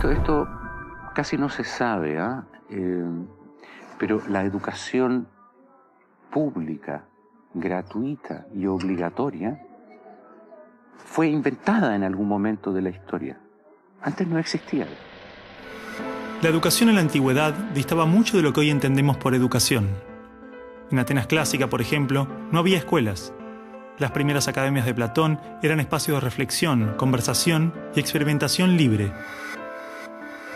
Esto casi no se sabe, pero la educación pública, gratuita y obligatoria fue inventada en algún momento de la historia. Antes no existía. La educación en la antigüedad distaba mucho de lo que hoy entendemos por educación. En Atenas clásica, por ejemplo, no había escuelas. Las primeras academias de Platón eran espacios de reflexión, conversación y experimentación libre.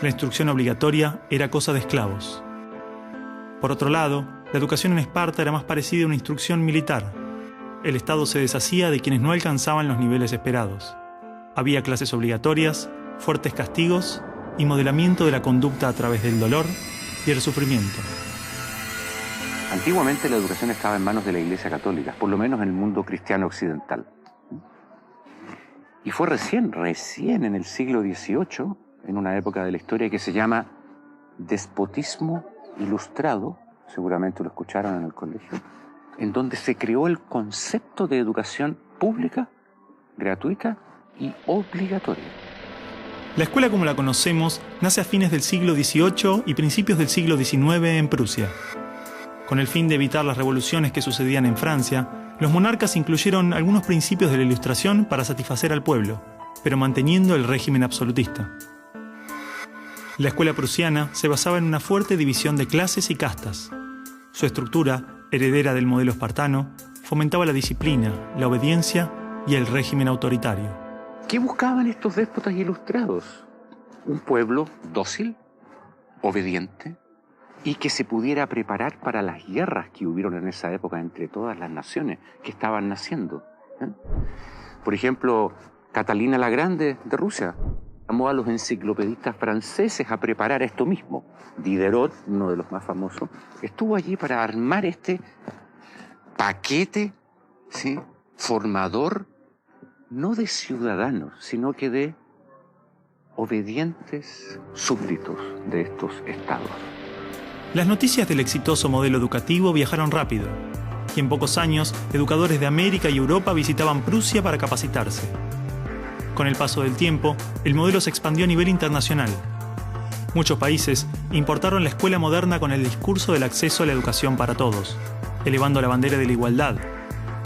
La instrucción obligatoria era cosa de esclavos. Por otro lado, la educación en Esparta era más parecida a una instrucción militar. El Estado se deshacía de quienes no alcanzaban los niveles esperados. Había clases obligatorias, fuertes castigos y modelamiento de la conducta a través del dolor y el sufrimiento. Antiguamente la educación estaba en manos de la Iglesia Católica, por lo menos en el mundo cristiano occidental. Y fue recién en el siglo XVIII, en una época de la historia que se llama despotismo ilustrado, seguramente lo escucharon en el colegio, en donde se creó el concepto de educación pública, gratuita y obligatoria. La escuela como la conocemos nace a fines del siglo XVIII y principios del siglo XIX en Prusia. Con el fin de evitar las revoluciones que sucedían en Francia, los monarcas incluyeron algunos principios de la Ilustración para satisfacer al pueblo, pero manteniendo el régimen absolutista. La escuela prusiana se basaba en una fuerte división de clases y castas. Su estructura, heredera del modelo espartano, fomentaba la disciplina, la obediencia y el régimen autoritario. ¿Qué buscaban estos déspotas ilustrados? Un pueblo dócil, obediente, y que se pudiera preparar para las guerras que hubieron en esa época entre todas las naciones que estaban naciendo. Por ejemplo, Catalina la Grande de Rusia llamó a los enciclopedistas franceses a preparar esto mismo. Diderot, uno de los más famosos, estuvo allí para armar este paquete, ¿sí?, formador, no de ciudadanos, sino que de obedientes súbditos de estos estados. Las noticias del exitoso modelo educativo viajaron rápido, y en pocos años, educadores de América y Europa visitaban Prusia para capacitarse. Con el paso del tiempo, el modelo se expandió a nivel internacional. Muchos países importaron la escuela moderna con el discurso del acceso a la educación para todos, elevando la bandera de la igualdad,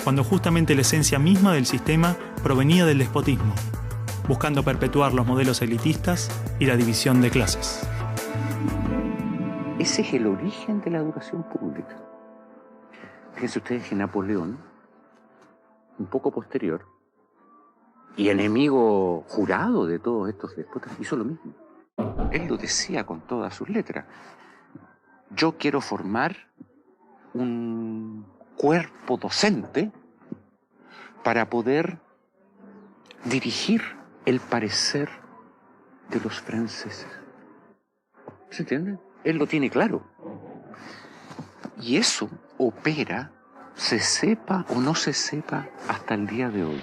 cuando justamente la esencia misma del sistema provenía del despotismo, buscando perpetuar los modelos elitistas y la división de clases. Ese es el origen de la educación pública. Fíjense ustedes que Napoleón, un poco posterior, y enemigo jurado de todos estos déspotas, hizo lo mismo. Él lo decía con todas sus letras. Yo quiero formar un cuerpo docente para poder dirigir el parecer de los franceses. ¿Se entiende? Él lo tiene claro. Y eso opera, se sepa o no se sepa, hasta el día de hoy.